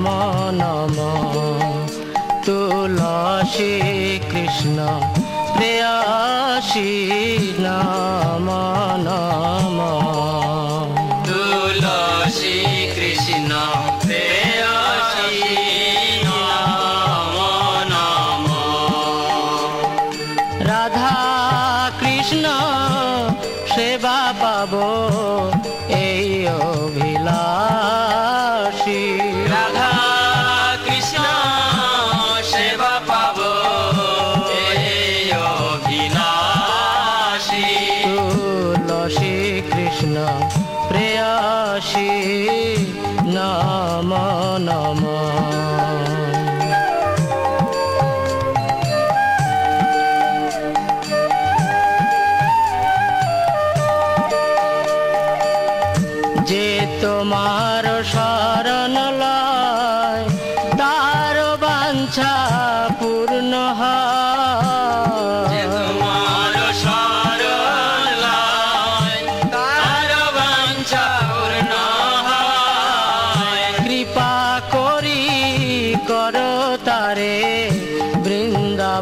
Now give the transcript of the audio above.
নম তুলসী কৃষ্ণ প্রেয়সী নম নম তুলসী কৃষ্ণ প্রেয়সী নম নম রাধা কৃষ্ণ সেবা পাব এই অভিলাষী রাধা কৃষ্ণ সেবা পাব এই অভিলাষী তুলসী কৃষ্ণ প্রেয়সী নম নম যে তোমার শরণ লয় তার বাঞ্ছা পূর্ণ যে হয় তোমার শরণ লয় তার বাঞ্ছা পূর্ণ হয়। কৃপা করি করো তারে বৃন্দাবনবাসী